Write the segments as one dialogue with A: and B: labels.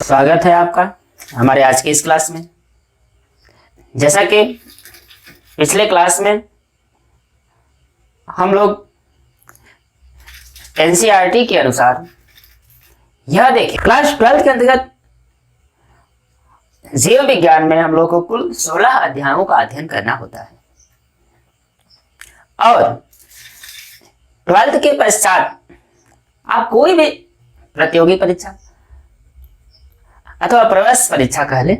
A: स्वागत है आपका हमारे आज की इस क्लास में। जैसा कि पिछले क्लास में हम लोग एनसीईआरटी के अनुसार यह देखें, क्लास 12 के अंतर्गत जीव विज्ञान में हम लोग को कुल 16 अध्यायों का अध्ययन करना होता है और 12th के पश्चात आप कोई भी प्रतियोगी परीक्षा अथवा प्रवेश परीक्षा कह ले,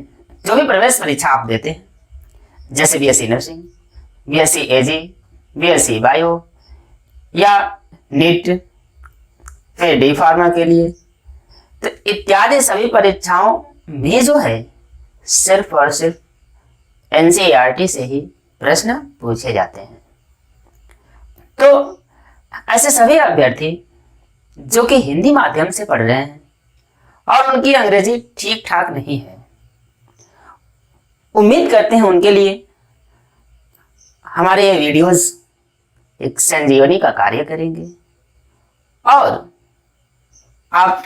A: जो भी प्रवेश परीक्षा आप देते हैं, जैसे बीएससी नर्सिंग, बीएससी एजी, बीएससी बायो या नीट, फिर डी फार्मा के लिए, तो इत्यादि सभी परीक्षाओं में जो है सिर्फ और सिर्फ एनसीईआरटी से ही प्रश्न पूछे जाते हैं। तो ऐसे सभी अभ्यर्थी जो कि हिंदी माध्यम से पढ़ रहे हैं और उनकी अंग्रेजी ठीक ठाक नहीं है, उम्मीद करते हैं उनके लिए हमारे ये वीडियोस एक संजीवनी का कार्य करेंगे और आप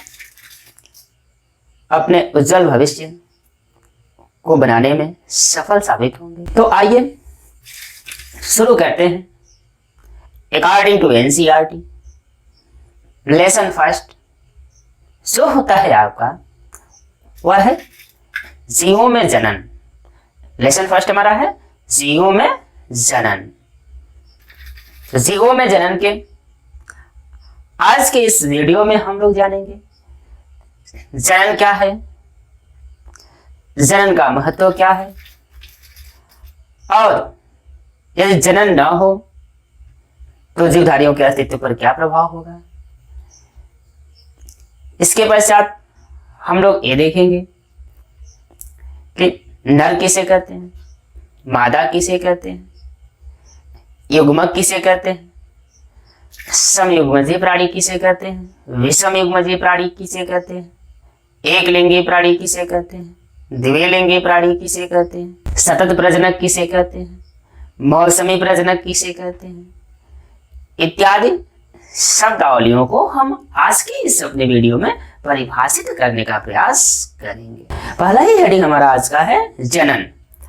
A: अपने उज्जवल भविष्य को बनाने में सफल साबित होंगे। तो आइए शुरू करते हैं। According to NCERT lesson first जो होता है आपका वह है जीवों में जनन। लेसन फर्स्ट हमारा है जीवों में जनन। तो जीवों में जनन के आज के इस वीडियो में हम लोग जानेंगे जनन क्या है, जनन का महत्व क्या है और यदि जनन न हो तो जीवधारियों के अस्तित्व पर क्या प्रभाव होगा। इसके पश्चात हम लोग ये देखेंगे कि नर किसे कहते हैं, मादा किसे कहते हैं, युग्मक किसे कहते हैं, समयुग्मजीय प्राणी किसे कहते हैं, विषमयुग्मजीय प्राणी किसे कहते हैं, एक लिंगी प्राणी किसे कहते हैं, द्विलिंगी प्राणी किसे कहते हैं, सतत प्रजनक किसे कहते हैं, मौसमी प्रजनक किसे कहते हैं, इत्यादि शब्दावलियों को हम आज की इस अपने वीडियो में परिभाषित करने का प्रयास करेंगे। पहला ही हेडिंग हमारा आज का है जनन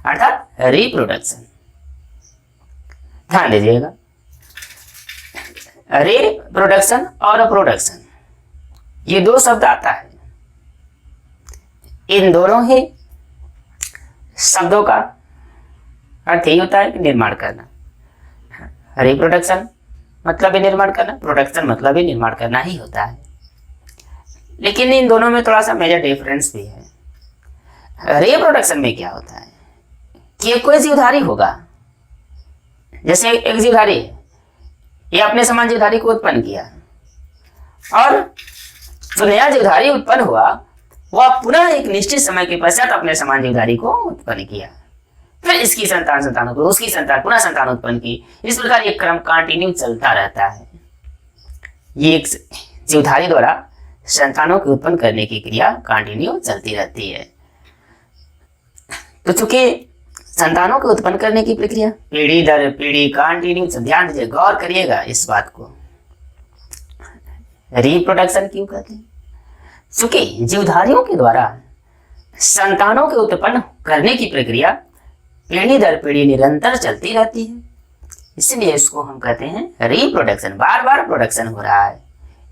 A: अर्थात रिप्रोडक्शन। ध्यान दीजिएगा, रिप्रोडक्शन और प्रोडक्शन ये दो शब्द आता है। इन दोनों ही शब्दों का अर्थ यही होता है कि निर्माण करना। रिप्रोडक्शन मतलब ही निर्माण करना, प्रोडक्शन मतलब ही निर्माण करना ही होता है। लेकिन इन दोनों में थोड़ा सा मेजर डिफरेंस भी है। रिप्रोडक्शन में क्या होता है कि कोई जीवधारी होगा, जैसे एक जीवधारी है, ये अपने समान जीवधारी को उत्पन्न किया और जो नया जीवधारी उत्पन्न हुआ वह पुनः एक निश्चित समय के पश्चात अपने समान जीवधारी को उत्पन्न किया, फिर इसकी संतान को उसकी संतान पुनः संतान उत्पन्न की। इस प्रकार ये क्रम कंटिन्यू चलता रहता है। ये एक जीवधारी द्वारा संतानों के उत्पन्न करने की क्रिया कंटिन्यू चलती रहती है। तो चूंकि संतानों के उत्पन्न करने की प्रक्रिया पीढ़ी दर पीढ़ी कंटिन्यू, ध्यान दीजिए, गौर करिएगा इस बात को। रिप्रोडक्शन क्यों कहते हैं? चूंकि जीवधारियों के द्वारा संतानों के उत्पन्न करने की प्रक्रिया पीढ़ी दर पीढ़ी निरंतर चलती रहती है, इसलिए इसको हम कहते हैं रिप्रोडक्शन। बार बार प्रोडक्शन हो रहा है।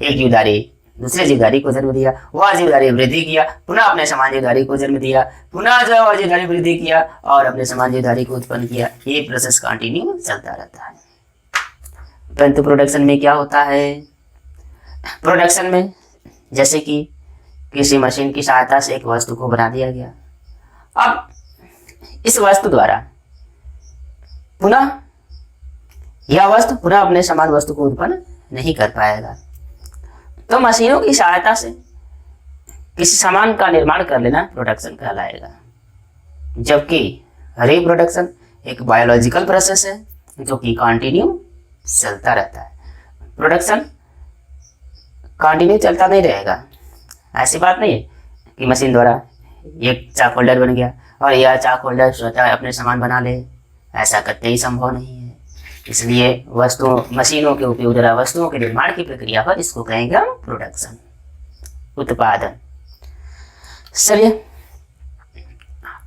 A: एक जीवधारी दूसरे जीवधारी को जन्म दिया, वह जीवधारी वृद्धि किया, पुनः अपने समान जीवधारी को जन्म दिया, पुनः जो वह जीवधारी वृद्धि किया और अपने समान जीवधारी को उत्पन्न किया। ये प्रोसेस कंटिन्यू चलता रहता है। परंतु प्रोडक्शन में क्या होता है? प्रोडक्शन में जैसे कि किसी मशीन की सहायता से एक वस्तु को बना दिया गया, अब इस वस्तु द्वारा पुनः यह वस्तु पुनः अपने समान वस्तु को उत्पन्न नहीं कर पाएगा, तो मशीनों की सहायता से किसी सामान का निर्माण कर लेना प्रोडक्शन कहलाएगा। जबकि रिप्रोडक्शन एक बायोलॉजिकल प्रोसेस है जो कि कंटिन्यू चलता रहता है। प्रोडक्शन कंटिन्यू चलता नहीं रहेगा। ऐसी बात नहीं है कि मशीन द्वारा एक चाक होल्डर बन गया और यह चाक होल्डर स्वतः अपने सामान बना ले, ऐसा करते ही संभव नहीं है। इसलिए मशीनों के उपयोग द्वारा वस्तुओं के निर्माण की प्रक्रिया पर इसको कहेंगे हम प्रोडक्शन, उत्पादन। चलिए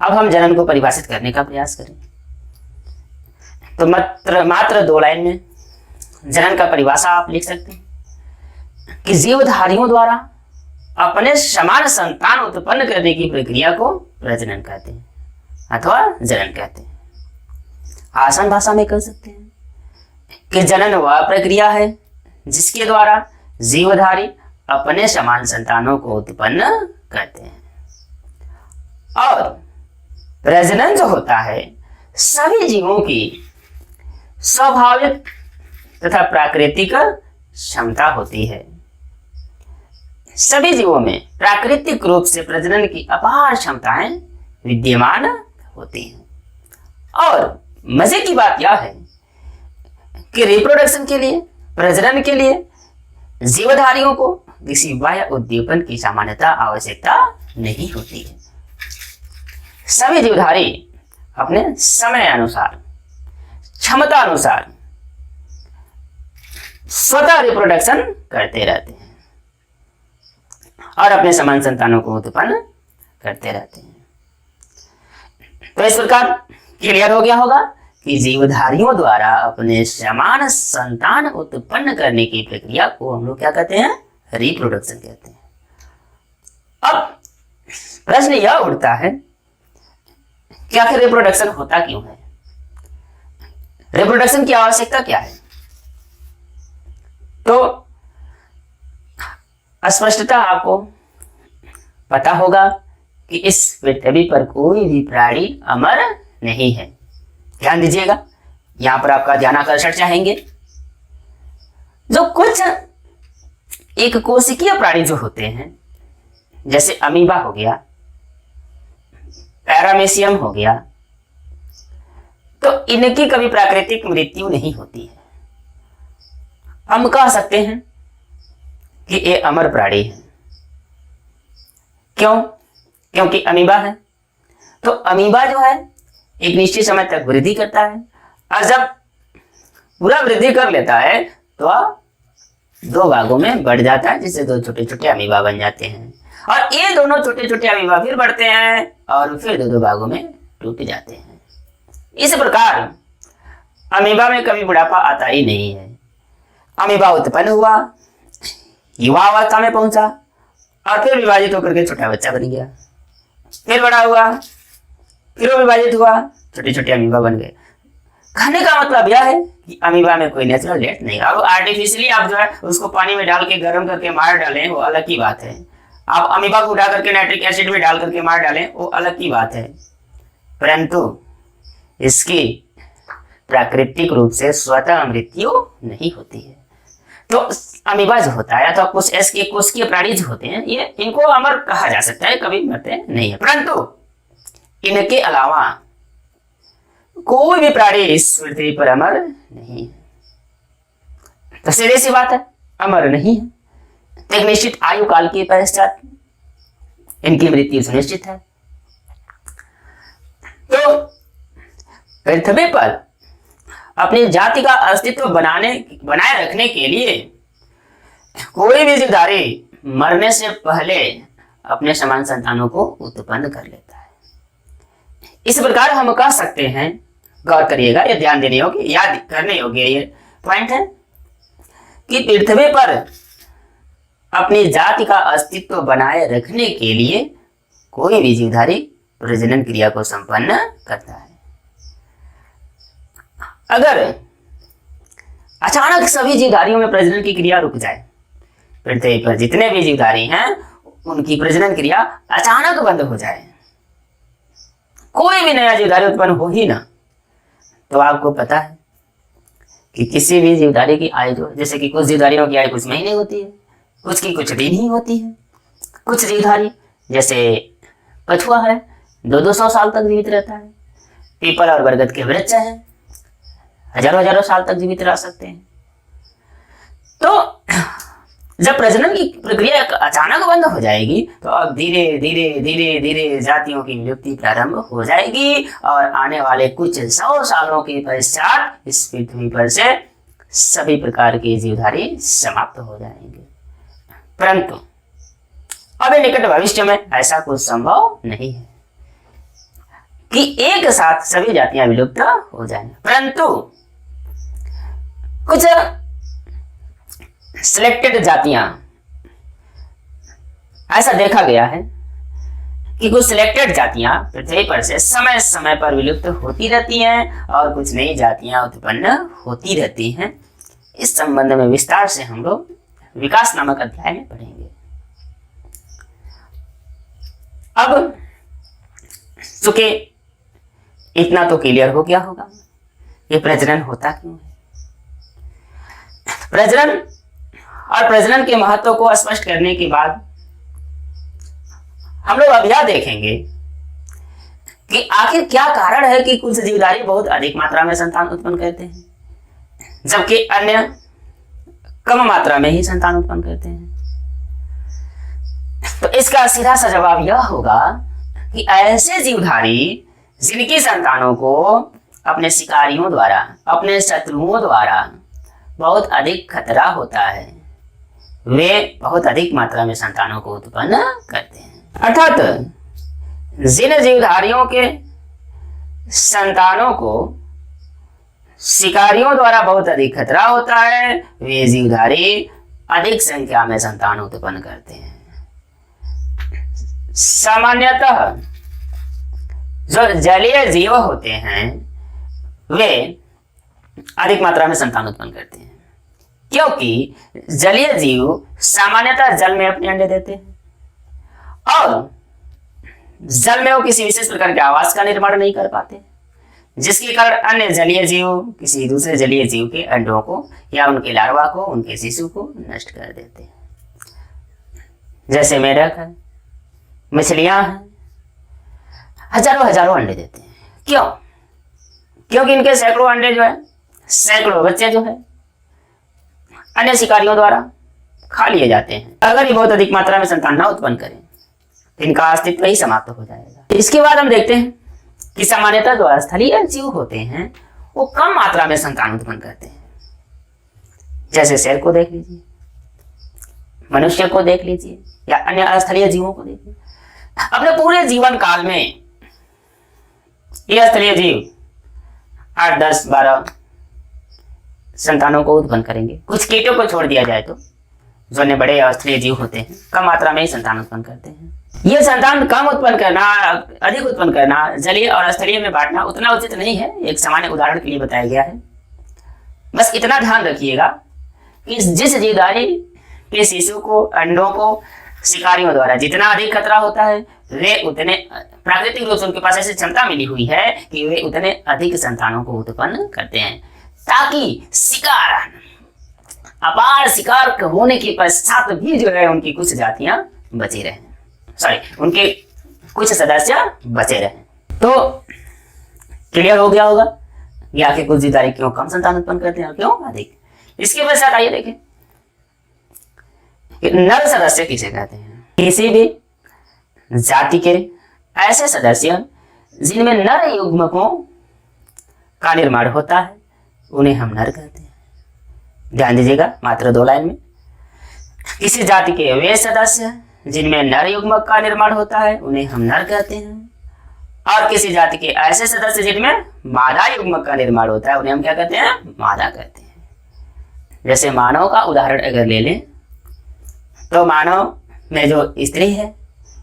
A: अब हम जनन को परिभाषित करने का प्रयास करें। तो मात्र 2 लाइन में जनन का परिभाषा आप लिख सकते हैं कि जीवधारियों द्वारा अपने समान संतान उत्पन्न करने की प्रक्रिया को प्रजनन कहते हैं अथवा जनन कहते हैं। आसान भाषा में कह सकते हैं कि जनन वह प्रक्रिया है जिसके द्वारा जीवधारी अपने समान संतानों को उत्पन्न करते हैं। और प्रजनन जो होता है सभी जीवों की स्वाभाविक तथा प्राकृतिक क्षमता होती है। सभी जीवों में प्राकृतिक रूप से प्रजनन की अपार क्षमताएं विद्यमान होती हैं। और मजे की बात यह है कि रिप्रोडक्शन के लिए, प्रजनन के लिए जीवधारियों को किसी बाह्य उद्दीपन की सामान्यता आवश्यकता नहीं होती है। सभी जीवधारी अपने समय अनुसार, क्षमता अनुसार स्वतः रिप्रोडक्शन करते रहते हैं और अपने समान संतानों को उत्पन्न करते रहते हैं। तो इस प्रकार क्लियर हो गया होगा कि जीवधारियों द्वारा अपने समान संतान उत्पन्न करने की प्रक्रिया को हम लोग क्या कहते हैं? रिप्रोडक्शन कहते हैं। अब प्रश्न यह उठता है कि आखिर रिप्रोडक्शन होता क्यों है? रिप्रोडक्शन की आवश्यकता क्या है? तो स्पष्टता आपको पता होगा कि इस पृथ्वी पर कोई भी प्राणी अमर नहीं है। ध्यान दीजिएगा, यहां पर आपका ध्यानाकर्षण चाहेंगे। जो कुछ एक कोशिकीय प्राणी जो होते हैं, जैसे अमीबा हो गया, पैरामेशियम हो गया, तो इनकी कभी प्राकृतिक मृत्यु नहीं होती है। हम कह सकते हैं कि ये अमर प्राणी है। क्यों? क्योंकि अमीबा है। तो अमीबा जो है एक निश्चित समय तक वृद्धि करता है और जब पूरा वृद्धि कर लेता है तो 2 भागों में बढ़ जाता है, जिससे 2 छोटे छोटे अमीबा बन जाते हैं और ये दोनों छोटे छोटे अमीबा फिर बढ़ते हैं और फिर 2 भागों में टूट जाते हैं। इस प्रकार अमीबा में कभी बुढ़ापा आता ही नहीं है। अमीबा उत्पन्न हुआ, युवा अवस्था में पहुंचा और फिर विभाजित होकर के छोटा बच्चा बन गया, फिर बड़ा हुआ, फिर वो विभाजित हुआ, छोटे छोटे अमीबा बन गए। कहने का मतलब यह है कि अमीबा में कोई नेचुरल डेथ नहीं। अब आर्टिफिशियली आप जो है उसको पानी में डाल के गर्म करके मार डालें, वो अलग की बात है। आप अमीबा को उठा करके नाइट्रिक एसिड में डाल करके मार डालें, वो अलग की बात है। परंतु इसकी प्राकृतिक रूप से स्वतः मृत्यु नहीं होती है। तो अमीबा जो होता है अथवा कुछ ऐसे कोशिकीय प्राणी जो होते हैं, ये इनको अमर कहा जा सकता है, कभी मरते नहीं है। परंतु इनके अलावा कोई भी प्राणी इस पृथ्वी पर अमर नहीं है। तो सीधी सी बात है, अमर नहीं है तो एक निश्चित आयु काल के पश्चात इनकी मृत्यु सुनिश्चित है। तो पृथ्वी पर अपनी जाति का अस्तित्व बनाए रखने के लिए कोई भी जीवधारी मरने से पहले अपने समान संतानों को उत्पन्न कर लेता है। इस प्रकार हम कह सकते हैं, गौर करिएगा, ये ध्यान देने योग्य, याद करने योग्य ये पॉइंट है कि पृथ्वी पर अपनी जाति का अस्तित्व बनाए रखने के लिए कोई भी जीवधारी प्रजनन क्रिया को संपन्न करता है। अगर अचानक सभी जीवधारियों में प्रजनन की क्रिया रुक जाए, पृथ्वी पर जितने भी जीवधारी हैं उनकी प्रजनन क्रिया अचानक बंद हो जाए, कोई भी नया जीवधारी उत्पन्न हो ही ना, तो आपको पता है कि किसी भी जीवधारी की आयु जो, जैसे कि कुछ जीवधारियों की आयु कुछ महीने होती है, कुछ की कुछ दिन ही होती है। कुछ जीवधारी जैसे कछुआ है 200 साल तक जीवित रहता है। पीपल और बरगद के वृक्ष हैं, हजारों साल तक जीवित रह सकते हैं। तो जब प्रजनन की प्रक्रिया अचानक बंद हो जाएगी तो अब धीरे धीरे धीरे धीरे जातियों की विलुप्ति प्रारंभ हो जाएगी और आने वाले कुछ 100 सालों के पश्चात इस पृथ्वी पर से सभी प्रकार के जीवधारी समाप्त हो जाएंगे। परंतु अभी निकट भविष्य में ऐसा कुछ संभव नहीं है कि एक साथ सभी जातियां विलुप्त हो जाएं, परंतु कुछ सिलेक्टेड जातियां, ऐसा देखा गया है कि कुछ सिलेक्टेड जातियां पृथ्वी पर से समय समय पर विलुप्त होती रहती हैं और कुछ नई जातियां उत्पन्न होती रहती हैं। इस संबंध में विस्तार से हम लोग विकास नामक अध्याय में पढ़ेंगे। अब चूंकि इतना तो क्लियर हो गया होगा कि प्रजनन होता क्यों है। प्रजनन और प्रजनन के महत्व को स्पष्ट करने के बाद हम लोग अब यह देखेंगे कि आखिर क्या कारण है कि कुछ जीवधारी बहुत अधिक मात्रा में संतान उत्पन्न करते हैं जबकि अन्य कम मात्रा में ही संतान उत्पन्न करते हैं। तो इसका सीधा सा जवाब यह होगा कि ऐसे जीवधारी जिनकी संतानों को अपने शिकारियों द्वारा, अपने शत्रुओं द्वारा बहुत अधिक खतरा होता है, वे बहुत अधिक मात्रा में संतानों को उत्पन्न करते हैं। अर्थात जिन जीवधारियों के संतानों को शिकारियों द्वारा बहुत अधिक खतरा होता है, वे जीवधारी अधिक संख्या में संतान उत्पन्न करते हैं। सामान्यतः जो जलीय जीव होते हैं वे अधिक मात्रा में संतान उत्पन्न करते हैं, क्योंकि जलीय जीव सामान्यतः जल में अपने अंडे देते हैं और जल में वो किसी विशेष प्रकार के आवास का निर्माण नहीं कर पाते, जिसके कारण अन्य जलीय जीव किसी दूसरे जलीय जीव के अंडों को या उनके लार्वा को, उनके शिशु को नष्ट कर देते हैं। जैसे मेढक है, मछलियां हैं, हजारों हजारों अंडे देते हैं। क्यों? क्योंकि इनके सैकड़ों अंडे जो है, सैकड़ों बच्चे जो है अन्य शिकारियों द्वारा खा लिए जाते हैं। अगर ये बहुत अधिक मात्रा में संतान न उत्पन्न करें तो इनका अस्तित्व ही समाप्त हो जाएगा। इसके बाद हम देखते हैं कि सामान्यतः जो स्थलीय जीव होते हैं वो कम मात्रा में संतान उत्पन्न करते हैं। जैसे शेर को देख लीजिए, मनुष्य को देख लीजिए या अन्य स्थलीय जीवों को देखिए। अपने पूरे जीवन काल में ये स्थलीय जीव 8, 10, 12 संतानों को उत्पन्न करेंगे। कुछ कीटों को छोड़ दिया जाए तो जो अन्य बड़े स्थलीय जीव होते हैं कम मात्रा में ही संतान उत्पन्न करते हैं। यह संतान कम उत्पन्न करना, अधिक उत्पन्न करना, जलीय और स्थलीय में बांटना उतना उचित नहीं है। एक सामान्य उदाहरण के लिए बताया गया है। बस इतना ध्यान रखिएगा कि जिस जीवधारी के शिशु को, अंडों को शिकारियों द्वारा जितना अधिक खतरा होता है, वे उतने प्राकृतिक रूप से उनके पास ऐसी क्षमता मिली हुई है कि वे उतने अधिक संतानों को उत्पन्न करते हैं, ताकि शिकार, अपार शिकार होने के पश्चात भी जो है उनकी कुछ जातियां बची रहें, उनके कुछ सदस्य बचे रहें। तो क्लियर हो गया होगा कि आखिर कुछ जीवधारी क्यों कम संतान उत्पन्न करते हैं और क्यों अधिक। इसके पश्चात आइए देखें कि नर सदस्य किसे कहते हैं। किसी भी जाति के ऐसे सदस्य जिनमें नर युग्मकों का निर्माण होता है उन्हें हम नर कहते हैं। ध्यान दीजिएगा मात्र 2 लाइन में। किसी जाति के वे सदस्य जिनमें नर युग्मक का निर्माण होता है उन्हें हम नर कहते हैं, और किसी जाति के ऐसे सदस्य जिनमें मादा युग्मक का निर्माण होता है उन्हें हम क्या कहते हैं? मादा कहते हैं। जैसे मानव का उदाहरण अगर ले लें तो मानव में जो स्त्री है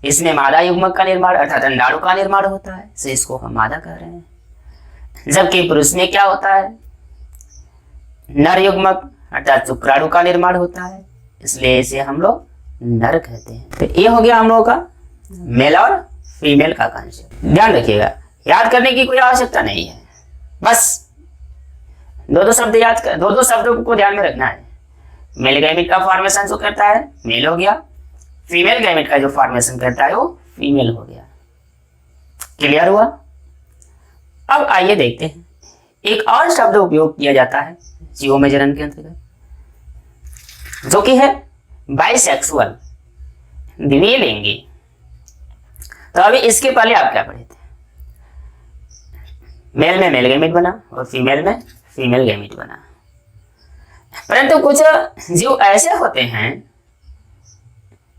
A: इसमें मादा युग्मक का निर्माण अर्थात अंडाणु का निर्माण होता है, तो इसको हम मादा कह रहे हैं। जबकि पुरुष में क्या होता है? नर युग्मक अर्थात शुक्राणु का निर्माण होता है, इसलिए इसे हम लोग नर कहते हैं। तो ये हो गया हम लोगों का मेल और फीमेल का कॉन्सेप्ट। ध्यान रखिएगा, याद करने की कोई आवश्यकता नहीं है, बस 2 शब्द याद कर, 2 शब्दों को ध्यान में रखना है। मेल गैमेट का फॉर्मेशन जो करता है मेल हो गया, फीमेल गैमेट का जो फॉर्मेशन करता है वो फीमेल हो गया। क्लियर हुआ? अब आइए देखते हैं एक और शब्द उपयोग किया जाता है जीवों में जनन के अंतर्गत, जो कि है बाइसेक्सुअल, द्विलिंगी। तो अभी इसके पहले आप क्या पढ़े थे? मेल में मेल गैमेट बना और फीमेल में फीमेल गैमेट बना। परंतु कुछ जीव ऐसे होते हैं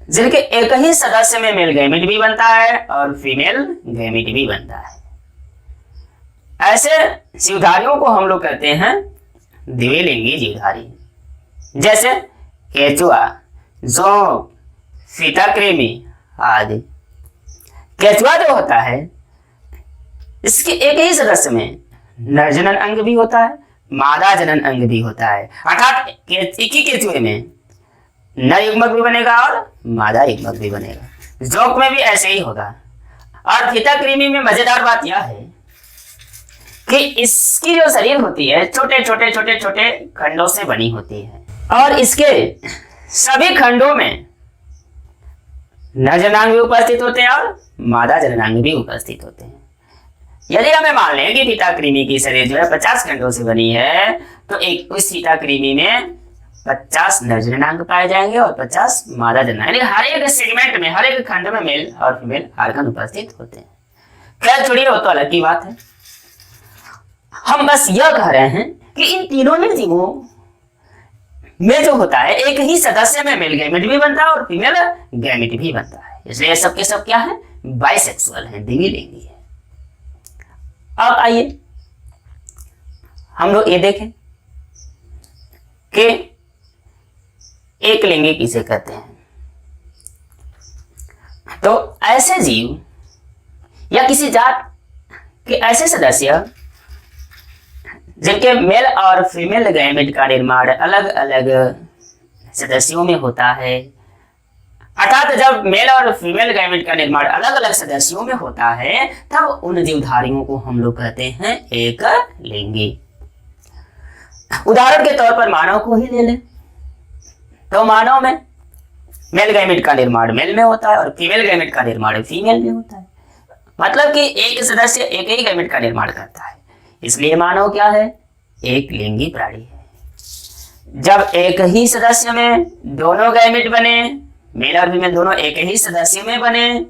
A: जिनके एक ही सदस्य में मेल गैमेट भी बनता है और फीमेल गैमेट भी बनता है। ऐसे जीवधारियों को हम लोग कहते हैं द्विलिंगी जीवधारी। जैसे केचुआ, जोंक, फीताकृमि आदि। केचुआ जो होता है इसके एक ही सदस्य में नर जनन अंग भी होता है, मादा जनन अंग भी होता है, अर्थात एक ही केचुए में नर युग्मक भी बनेगा और मादा युग्मक भी बनेगा। जोंक में भी ऐसे ही होगा। और फीताकृमि में मजेदार बात यह है कि इसकी जो शरीर होती है छोटे छोटे छोटे छोटे खंडों से बनी होती है और इसके सभी खंडों में नर जननांग भी उपस्थित होते हैं और मादा जननांग भी उपस्थित होते हैं। यदि हमें मान लें कि फीताकृमि की शरीर जो है 50 खंडों से बनी है, तो एक उस फीताकृमि में 50 नर जननांग पाए जाएंगे और 50 मादा जननांग। हर एक सेगमेंट में, हर एक खंड में मेल और फीमेल आर्गन उपस्थित होते हैं। खैर छोड़िए, वो तो अलग की बात है। हम बस यह कह रहे हैं कि इन तीनों में जीवों में जो होता है एक ही सदस्य में मेल गैमेट भी बनता है और फीमेल गैमेट भी बनता है, इसलिए सबके सब क्या है, बाइसेक्सुअल है, द्विलिंगी है। अब आइए हम लोग ये देखें कि एक लिंगी किसे कहते हैं। तो ऐसे जीव या किसी जात के ऐसे सदस्य जिनके मेल और फीमेल गैमेट का निर्माण अलग अलग सदस्यों में होता है, अर्थात जब मेल और फीमेल गैमेट का निर्माण अलग अलग सदस्यों में होता है तब उन जीवधारियों को हम लोग कहते हैं एक लिंगी। उदाहरण के तौर पर मानव को ही ले लें तो मानव में मेल गैमेट का निर्माण मेल में होता है और फीमेल गैमेट का निर्माण फीमेल में होता है। मतलब कि एक सदस्य एक ही गैमेट का निर्माण करता है, इसलिए मानव क्या है, एक लिंगी प्राणी है। जब एक ही सदस्य में दोनों गैमेट बने, मेल और फीमेल दोनों एक ही सदस्य में बने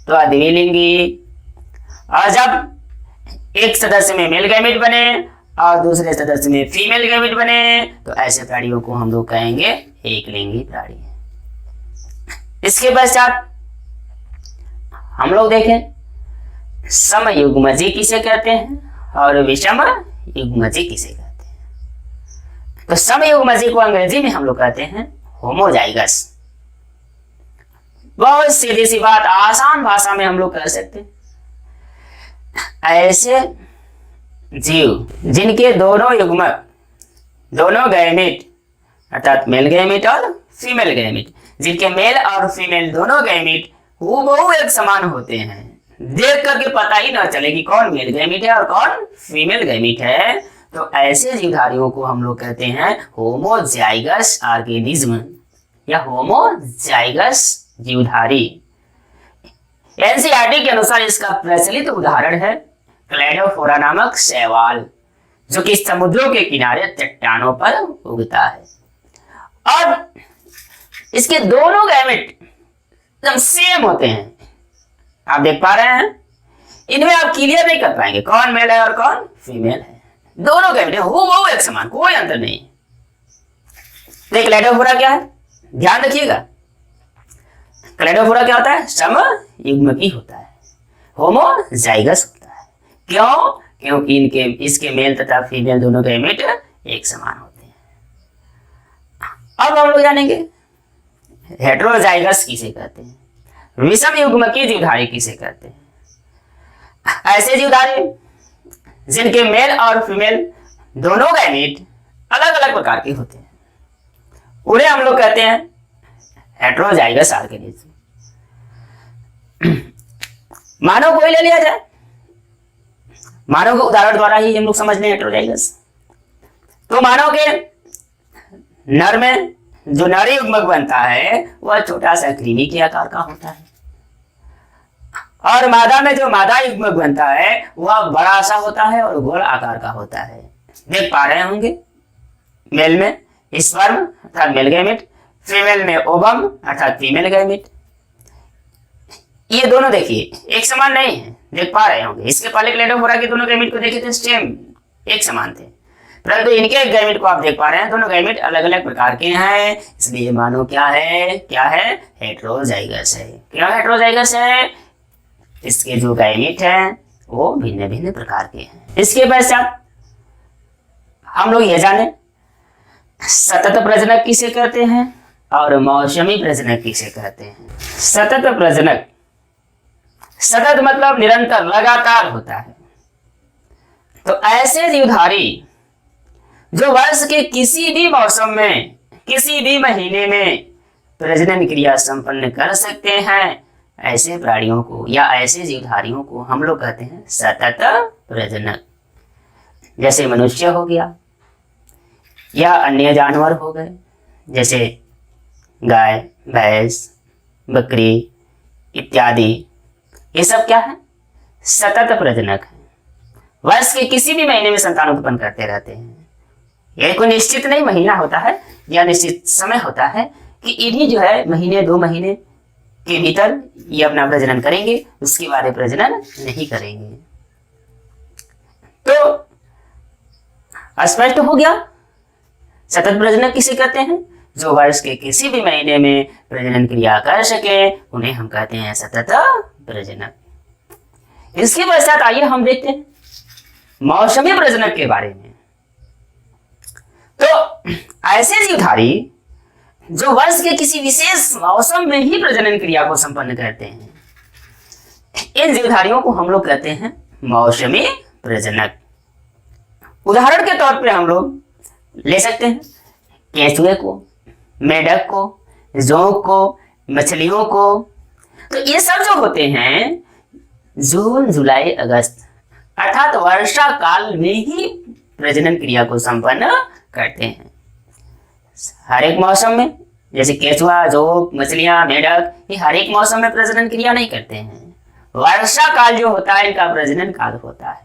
A: तो द्विलिंगी। और जब एक सदस्य में मेल गैमेट बने और दूसरे सदस्य में फीमेल गैमेट बने तो ऐसे प्राणियों को हम लोग कहेंगे एक लिंगी प्राणी। इसके पश्चात हम लोग देखें समयुग्मजी किसे कहते हैं और विषम युग्मजी किसे कहते हैं। तो समयुग्मजी को अंग्रेजी में हम लोग कहते हैं होमोजाइगस। बहुत सीधी सी बात, आसान भाषा में हम लोग कह सकते हैं ऐसे जीव जिनके दोनों युग्मक, दोनों गैमेट अर्थात मेल गैमेट और फीमेल गैमेट, जिनके मेल और फीमेल दोनों गैमेट हूबहू एक समान होते हैं, देख करके पता ही ना चले कि कौन मेल गैमेट है और कौन फीमेल गैमेट है, तो ऐसे जीवधारियों को हम लोग कहते हैं होमोजाइगस ऑर्गेनिज्म या होमोजाइगस जीवधारी। एनसीईआरटी के अनुसार इसका प्रचलित उदाहरण है क्लैडोफोरा नामक शैवाल, जो कि समुद्रों के किनारे चट्टानों पर उगता है और इसके दोनों गैमेट एकदम सेम होते हैं। आप देख पा रहे हैं, इनमें आप क्लियर नहीं कर पाएंगे कौन मेल है और कौन फीमेल है। दोनों गैमेट वो एक समान, कोई अंतर नहीं। तो क्लैडोफोरा क्या है, ध्यान रखिएगा। क्लैडोफोरा क्या होता है, समयुग्मकी होता है, होमोजाइगस होता है। क्यों? क्योंकि इसके मेल तथा फीमेल दोनों गैमेट एक समान होते हैं। अब हम लोग जानेंगे हेटेरोजाइगस किसे कहते हैं, विषम युग्मकी जीवधारी किसे कहते हैं। ऐसे जीवधारी जिनके मेल और फीमेल दोनों गैमेट अलग अलग प्रकार के होते हैं, उन्हें हम लोग कहते हैं हेटेरोजाइगस ऑर्गेनिज्म। मानव को ही ले लिया जाए, मानव के उदाहरण द्वारा ही हम लोग समझ लें हेटेरोजाइगस। तो मानव के नर में जो नर युग्मक बनता है वह छोटा सा कृमि के आकार का होता है और मादा में जो मादा युग्मक बनता है वह बड़ा सा होता है और गोल आकार का होता है। देख पा रहे होंगे, मेल में स्पर्म अर्थात मेल गैमेट, फीमेल में ओवम अर्थात फीमेल गैमेट। ये दोनों देखिए एक समान नहीं है, देख पा रहे होंगे। इसके पहले क्लैडोफोरा के दोनों गैमेट को देखे थे, सेम एक समान थे। परंतु इनके गैमेट को आप देख पा रहे हैं, दोनों गैमेट अलग अलग प्रकार के हैं, इसलिए मानो क्या है हेटेरोजाइगस है। क्या हेटेरोजाइगस है? इसके जो गैमेट हैं वो भिन्न भिन्न प्रकार के हैं। इसके पश्चात हम लोग ये जाने सतत प्रजनक किसे कहते हैं और मौसमी प्रजनक किसे कहते हैं। सतत प्रजनक, सतत मतलब निरंतर लगातार होता है। तो ऐसे जीवधारी जो वर्ष के किसी भी मौसम में किसी भी महीने में प्रजनन क्रिया संपन्न कर सकते हैं, ऐसे प्राणियों को या ऐसे जीवधारियों को हम लोग कहते हैं सतत प्रजनक। जैसे मनुष्य हो गया या अन्य जानवर हो गए, जैसे गाय, भैंस, बकरी इत्यादि, ये सब क्या है? सतत प्रजनक है। वर्ष के किसी भी महीने में संतान उत्पन्न करते रहते हैं। यह कोई निश्चित नहीं महीना होता है या निश्चित समय होता है कि इन्हीं जो है महीने 2 महीने के भीतर ये अपना प्रजनन करेंगे, उसके बाद प्रजनन नहीं करेंगे। तो स्पष्ट हो गया सतत प्रजनक किसे कहते हैं? जो वर्ष के किसी भी महीने में प्रजनन क्रिया कर सके उन्हें हम कहते हैं सतत प्रजनक। इसके पश्चात आइए हम देखते हैं मौसमी प्रजनक के बारे में। तो ऐसे जीवधारी जो वर्ष के किसी विशेष मौसम में ही प्रजनन क्रिया को संपन्न करते हैं, इन जीवधारियों को हम लोग कहते हैं मौसमी प्रजनक। उदाहरण के तौर पे हम लोग ले सकते हैं केंचुए को, मेढक को, जोंक को, मछलियों को। तो ये सब जो होते हैं जून, जुलाई, अगस्त अर्थात वर्षा काल में ही प्रजनन क्रिया को संपन्न करते हैं। हर एक मौसम में, जैसे केंचुआ, जोंक, मछलियां, मेढक, ये हर एक मौसम में प्रजनन क्रिया नहीं करते हैं। वर्षा काल जो होता है इनका प्रजनन काल होता है।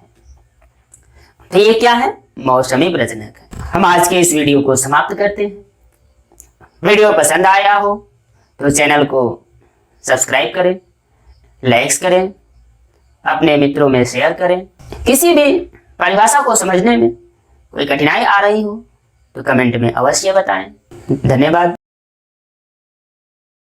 A: तो ये क्या है? मौसमी प्रजनक है। हम आज के इस वीडियो को समाप्त करते हैं। वीडियो पसंद आया हो तो चैनल को सब्सक्राइब करें, लाइक्स करें, अपने मित्रों में शेयर करें। किसी भी परिभाषा को समझने में कोई कठिनाई आ रही हो तो कमेंट में अवश्य बताएं। धन्यवाद।